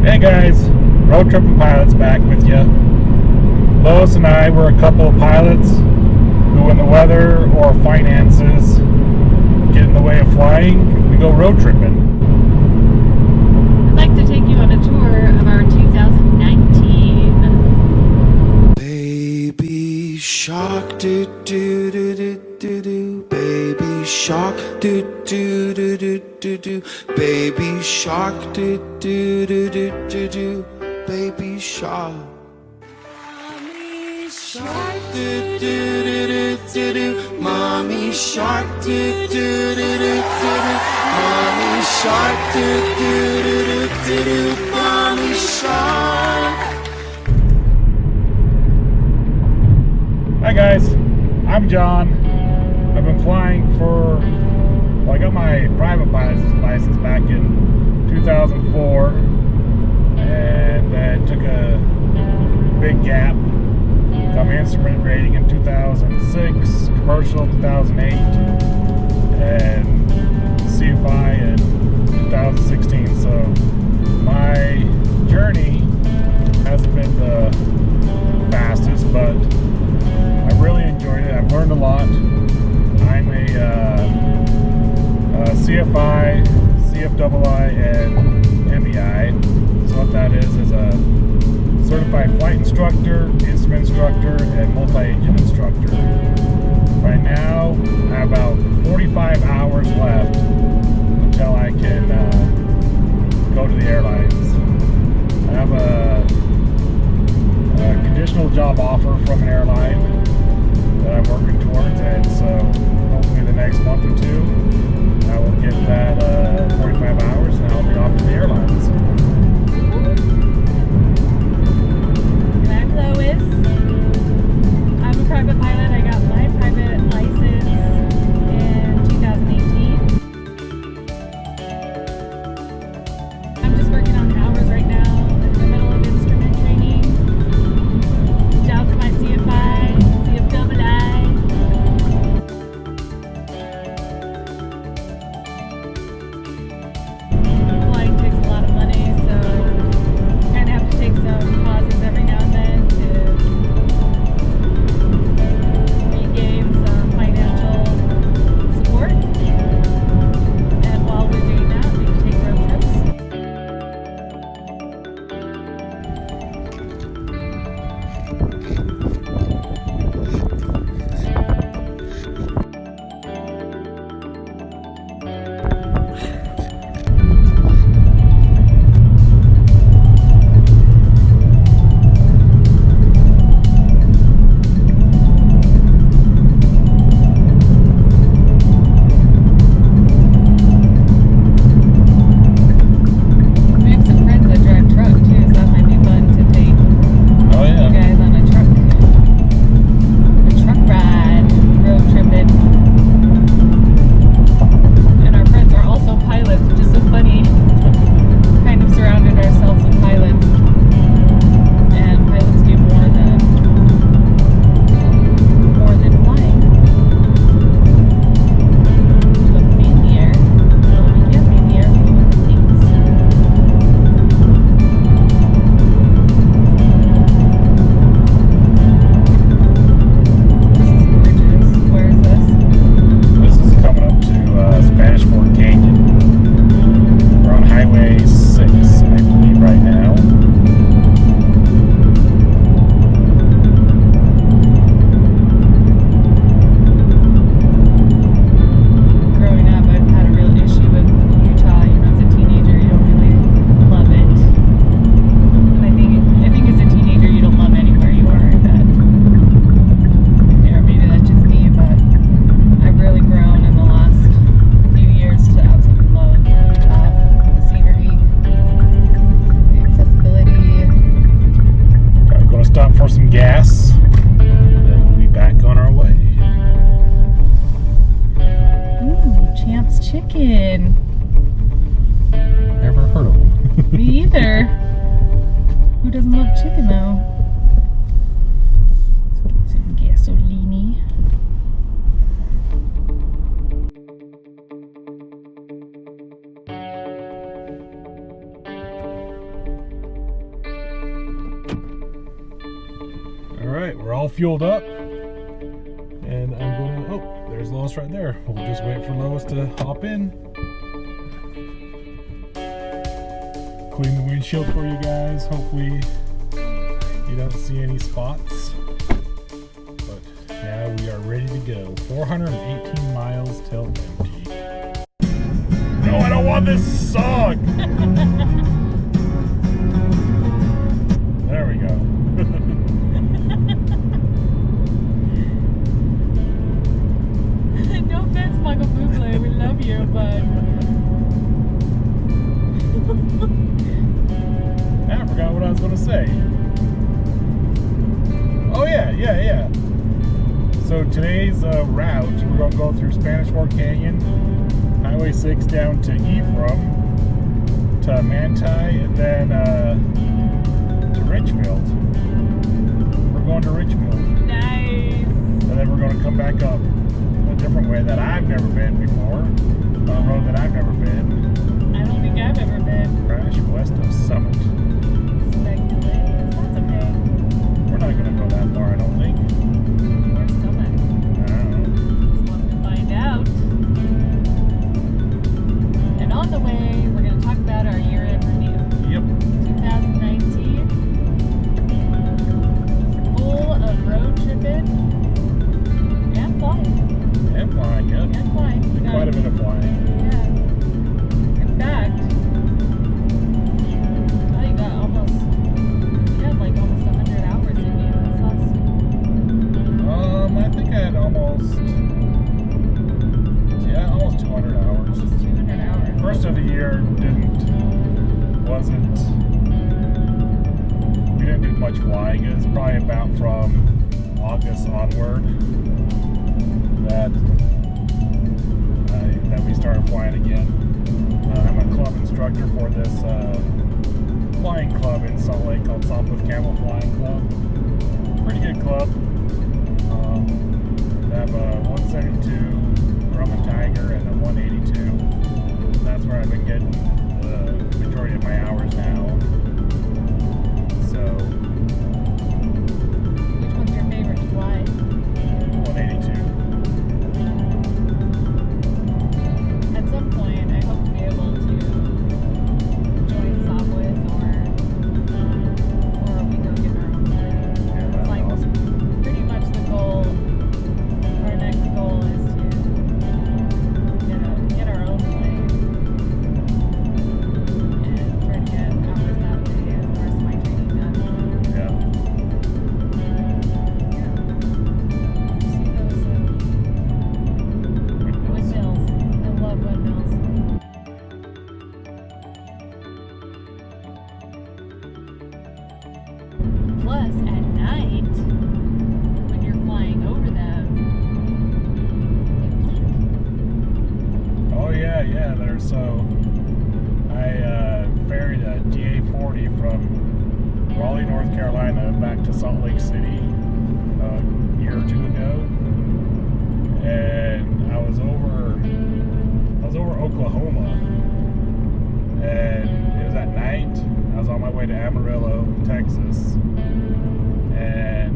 Hey guys, Road Trippin' Pilots back with you. Lois and I were a couple of pilots who, when the weather or finances get in the way of flying, we go road tripping. I'd like to take you on a tour of our 2019 Baby Shark, do do do do do do. Baby Shark, do do do do do do. Baby Shark, do do do do do do. Baby Shark. Mommy Shark, do do do do do do. Mommy Shark, do do do do do do. Mommy Shark, do do do do do do. Mommy Shark. Hi guys, I'm John. I've been flying I got my private pilot's license back in 2004, and then took a big gap. Got my instrument rating in 2006, commercial 2008, and CFI in 2016. So my journey hasn't been the fastest, but I really enjoyed it. I've learned a lot. I'm a CFI, CFII, and MEI. So what that is a certified flight instructor, instrument instructor, and multi-engine instructor. Right now, I have about 45 hours left until I can go to the airlines. I have a conditional job offer from an airline that I'm working towards, and so hopefully the next month or two I will get that 45 hours and I'll be off to the airlines. And I'm Lois. I'm a private pilot. I got my private license in 2018. I'm just working on hours right now in the middle of instrument training. Shout out to my CFI, CFII. Flying takes a lot of money, so kind of have to take some pauses every now and then to regain some financial support. And while we're doing that, we can take road trips. We have some friends that drive truck too, so that might be fun to take Oh you yeah. guys on a truck ride, road tripping. And our friends are also pilots, which is so funny. Kind of surrounded ourselves with pilots, and pilots do more than flying. We love to be in the air. Well, we can't be in the air, we do other things. This is gorgeous. Where is this? This is coming up to Spanish Fork Canyon. We're on Highway 6, I believe, right now. Growing up, I've had a real issue with Utah. You know, as a teenager, you don't really love it. And I think as a teenager, you don't love anywhere you are. That, or maybe that's just me, but I've really grown in the last few years to absolutely love Utah. The scenery, the accessibility. We're going to stop for some gas, then we'll be back on our way. Ooh, Champ's Chicken. Never heard of them. Me either. Who doesn't love chicken though? Let's get some gasolini. right, we're all fueled up. And I'm gonna, oh, there's Lois right there. We'll just wait for Lois to hop in. Clean the windshield for you guys. Hopefully you don't see any spots. But now we are ready to go. 418 miles till empty. No, I don't want this song! There we go. No offense, Michael Bublé, we love you, but I forgot what I was going to say. Oh yeah. So today's route, we're going to go through Spanish Fork Canyon, Highway 6 down to Ephraim, to Manti, and then to Richfield. We're going to Richfield. nice. And then we're going to come back up a different way that I've never been before, on a road that I've never been. I don't think I've ever been. Crash west of Summit. Speculative. That's okay. We're not going to go that far, I don't think. Where's Summit? I don't know. Just want to find out. And on the way, we're going to talk about our year-end review. Yep. 2019. Full of road tripping and flying. And flying, yep. And flying. We got- Quite a bit of flying. Yeah. In fact, oh, you had like almost 100 hours in you. That's awesome. I think I had almost 200 hours. Almost 200 hours. First of the year we didn't do much flying. It was probably about from August onward that we started flying again. I'm a club instructor for this flying club in Salt Lake called Southwest Camel Flying Club. Pretty good club. They have a 172 Grumman Tiger and a 182. That's where I've been getting the majority of my hours now. So, Which one's your favorite to fly? 182. At some point, I hope to be able to join Southwest or we go get our own plane. Yeah, It's that's like awesome. pretty much the goal. Our next goal is to get our own plane and try to get hours that way and the rest of my training done. Yeah. Yeah. See those windmills. I love windmills. Plus, at night, when you're flying over them, they blink. Oh yeah. So I ferried a DA-40 from Raleigh, North Carolina, back to Salt Lake City a year or two ago, and I was over Oklahoma, and it was at night. I was on my way to Amarillo, Texas, and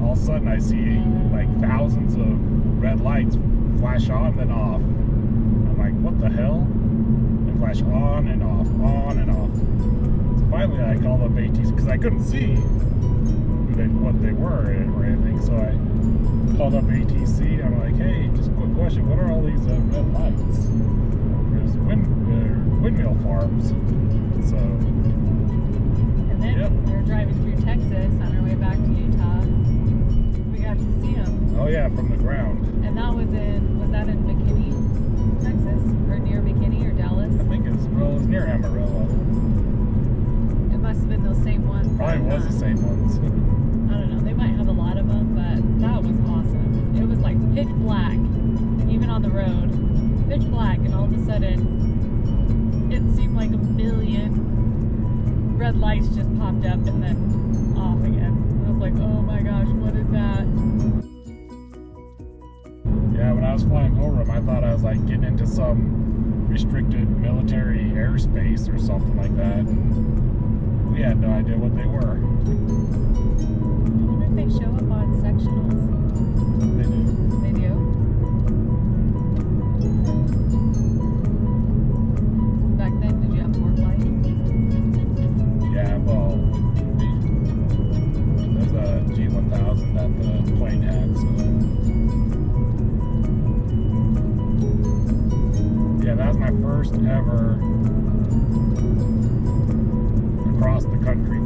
all of a sudden I see like thousands of red lights flash on and then off. I'm like, what the hell? They flash on and off, on and off. So finally I called up ATC because I couldn't see what they were or anything. So I called up ATC. I'm like, hey, just a quick question. What are all these red lights? There's windmill farms. So, And then Yep. we were driving through Texas on our way back to Utah. We got to see them. oh yeah, from the ground. And that was that in McKinney, Texas? Or near McKinney or Dallas? I think it's near Amarillo. It must have been those same ones. Probably was the same ones. I don't know. They might have a lot of them, but that was awesome. It was like pitch black, even on the road. Pitch black, and all of a sudden, it seemed like a billion red lights just popped up and then off again. I was like, oh my gosh, what is that? Yeah, when I was flying over them, I thought I was like getting into some restricted military airspace or something like that. We we had no idea what they were. I wonder if they show up on sectionals. They do. They do? Back then, did you have more flights? Yeah, well, there's a G1000 that the plane had, so. Yeah, that was my first ever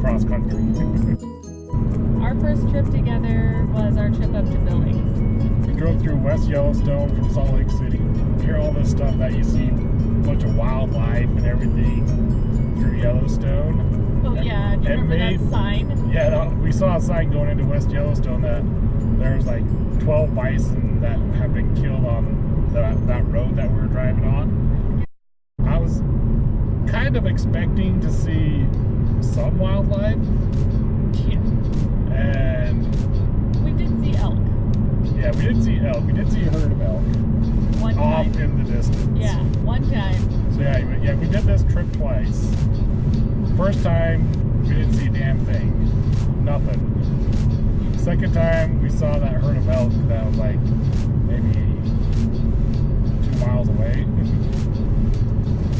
cross country. Our first trip together was our trip up to Billings. We drove through West Yellowstone from Salt Lake City. Hear all this stuff that you see, a bunch of wildlife and everything through Yellowstone. Oh yeah, do you remember that sign? Yeah, we saw a sign going into West Yellowstone that there was like 12 bison that have been killed on that road that we were driving on. I was kind of expecting to see some wildlife. Yeah. And we did see elk. Yeah, we did see elk. We did see a herd of elk. One time. Off in the distance. Yeah, one time. So yeah, we did this trip twice. First time, we didn't see a damn thing. Nothing. Second time, we saw that herd of elk that was like maybe 2 miles away.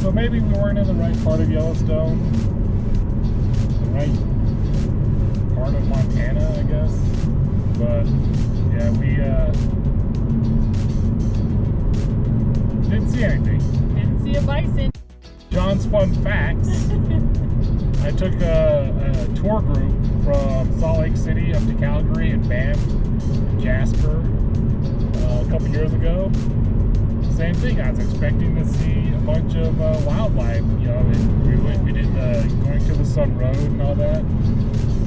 So maybe we weren't in the right part of Yellowstone. The right part of Montana, I guess. But yeah, we didn't see anything. Didn't see a bison. John's fun facts. I took a tour group from Salt Lake City up to Calgary and Banff, Jasper a couple years ago. Same thing. I was expecting to see a bunch of wildlife. You know, we did going to the Sun Road and all that.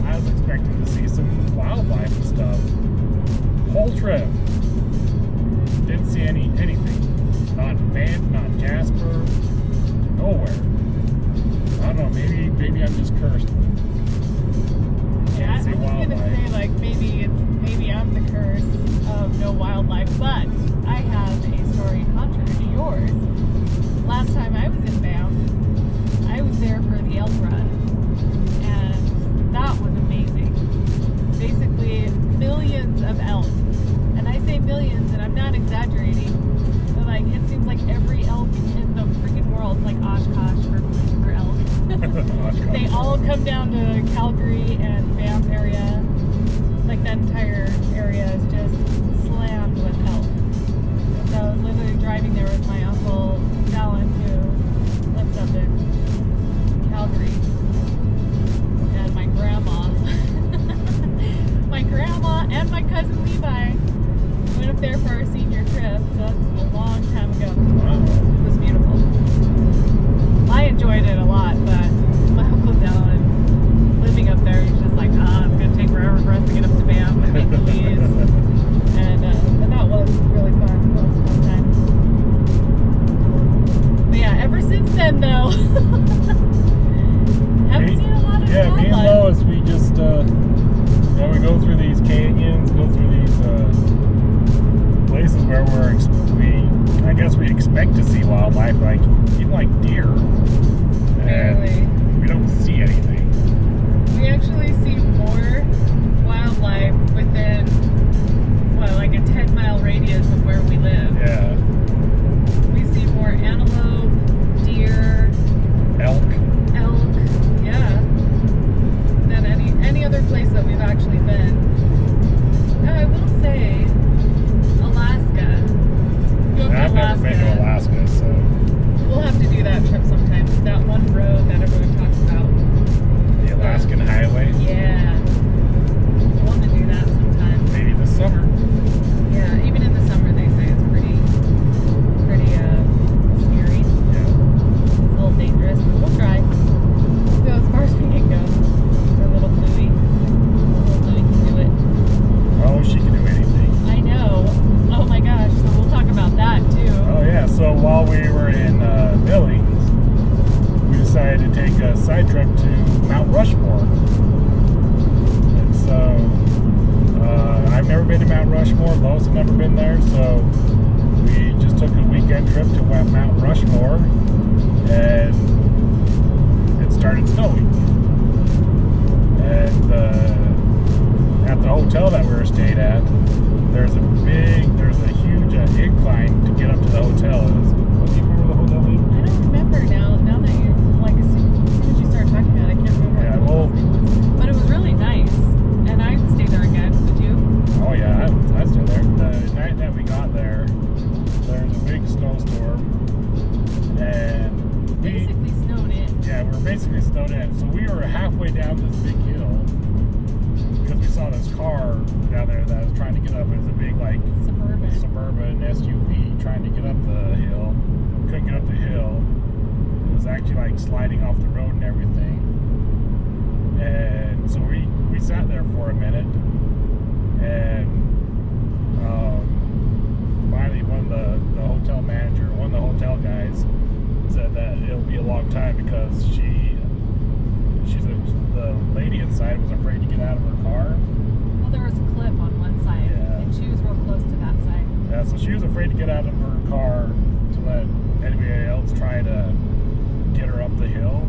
I was expecting to see some wildlife and stuff. Whole trip, didn't see anything. Not in Banff, not in Jasper, nowhere. I don't know. Maybe I'm just cursed. Yeah, I was gonna say like maybe I'm the curse of no wildlife, but I have a story contrary to yours. Last time I was in Banff, I was there for the elk run, and that was amazing. Basically, millions of elk, and I say millions, and I'm not exaggerating. But like, it seems like every elk in the freaking world, like Oshkosh for elk. They all come down to Calgary and Banff area. Like that entire area is just slammed with elk. So I was literally driving there with my uncle Dallin, who lives up in Calgary, and my grandma. My grandma and my cousin Levi went up there for our senior trip. So that's a long time ago. Wow. It was beautiful. I enjoyed it a lot, but my uncle Dallin, living up there, he's just like, it's gonna take forever for us to get up to Banff and make the leaves. And that was really fun. That was a fun time. But yeah, ever since then though, haven't seen a lot of wildlife. Me and Lois, we just we go through these canyons, go through these places where I guess we expect to see wildlife, like even like deer. Barely. We don't see anything. We actually see more wildlife within, like a 10-mile radius of where we live. Yeah. We see more antelope, deer, Elk. yeah, than any other place that we've actually been. Now, I will say, Alaska. I've never been to Alaska, so we'll have to do that trip sometime. That one road that everyone talks about. the Alaskan Highway. Yeah. I want to do that sometime. Maybe this summer. Yeah, even in the summer they say it's pretty scary. Yeah. It's a little dangerous, but we'll try. We'll go as far as we can go. Our little Bluey. Little Bluey can do it. Oh, she can do anything. I know. Oh my gosh, so we'll talk about that too. Oh yeah, so while we were in Billings, we decided to take a side trip to Mount Rushmore. And so, I've never been to Mount Rushmore, Lois had never been there, so we just took a weekend trip to Mount Rushmore, and it started snowing. basically snowed in. So we were halfway down this big hill because we saw this car down there that was trying to get up. It was a big like suburban SUV trying to get up the hill. Couldn't get up the hill. It was actually like sliding off the road and everything. And so we sat there for a minute, and finally one of the hotel manager, one of the hotel guys said that it'll be a long time because the lady inside was afraid to get out of her car. Well, there was a cliff on one side, Yeah. and she was real close to that side. Yeah, so she was afraid to get out of her car to let anybody else try to get her up the hill.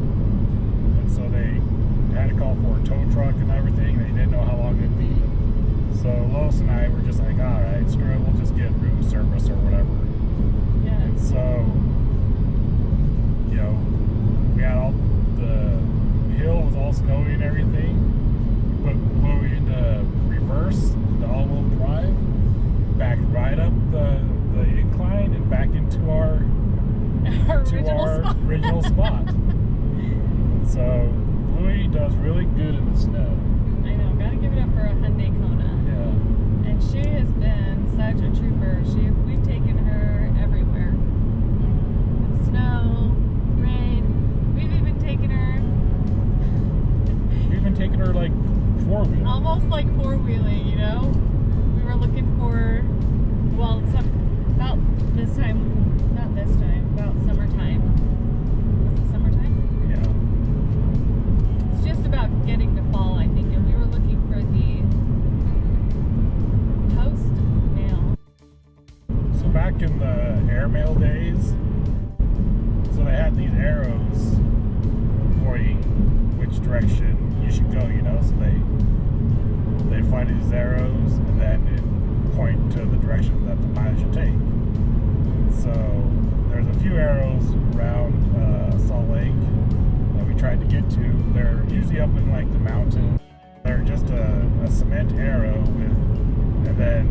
And so they had to call for a tow truck and everything. They didn't know how long it'd be. So Lois and I were just like, all right, screw it, we'll just get room service or whatever. Yeah. And so, you know, we had all the hill was all snowy and everything. But when we into reverse, the all-wheel drive, backed right up the incline and back into our original spot. So Louie does really good in the snow. I know, gotta give it up for a Hyundai Kona. Yeah. And she has been such a trooper. We've taken her everywhere. Snow, rain. We've even taken her like four-wheeling. almost like four-wheeling, you know? We were looking for, well, about this time, not this time, about summertime. Was it summertime? Yeah. It's just about getting to fall, I think, and we were looking for the post mail. So back in the airmail days, so they had these arrows pointing which direction you should go, you know, so they find these arrows and then it point to the direction that the pilot should take. So there's a few arrows around Salt Lake that we tried to get to. They're usually up in like the mountain. They're just a cement arrow with, and then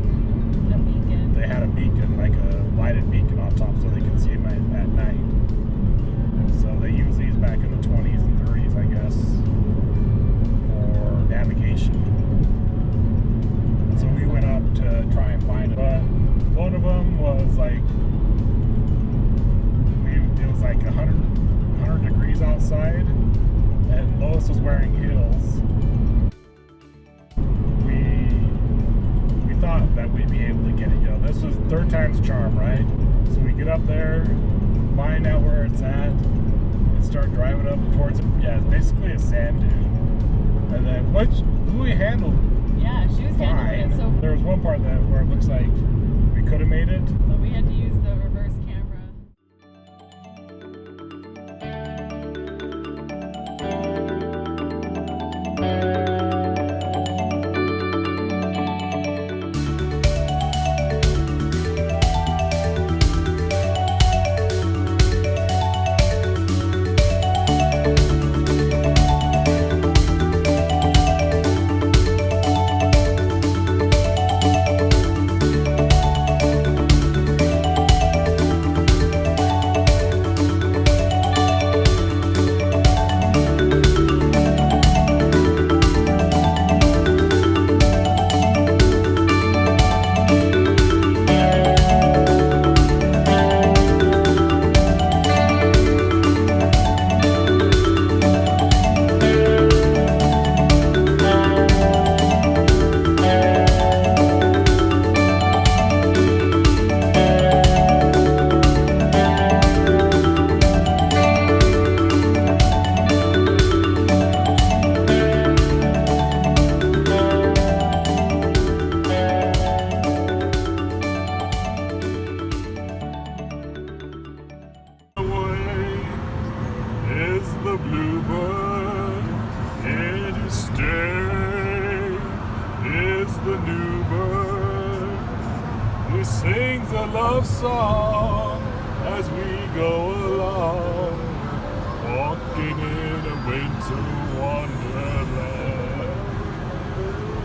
A beacon. they had a beacon, like a lighted beacon on top so they could see them at night. So they used these back in the 20s and 30s, I guess, for navigation. So we went up to try and find it, but one of them was like, it was like 100 degrees outside, and Lois was wearing heels. We thought that we'd be able to get it. You know, this was third time's charm, right? So we get up there, find out where it's at, and start driving up towards it. Yeah, it's basically a sand dune. And then, which Louie handled Yeah, she was handling fine. it so. There was one part where it looks like we could have made it. But we had to use the reverse camera. The bluebird in his stay is the new bird who sings a love song as we go along, walking in a winter wonderland.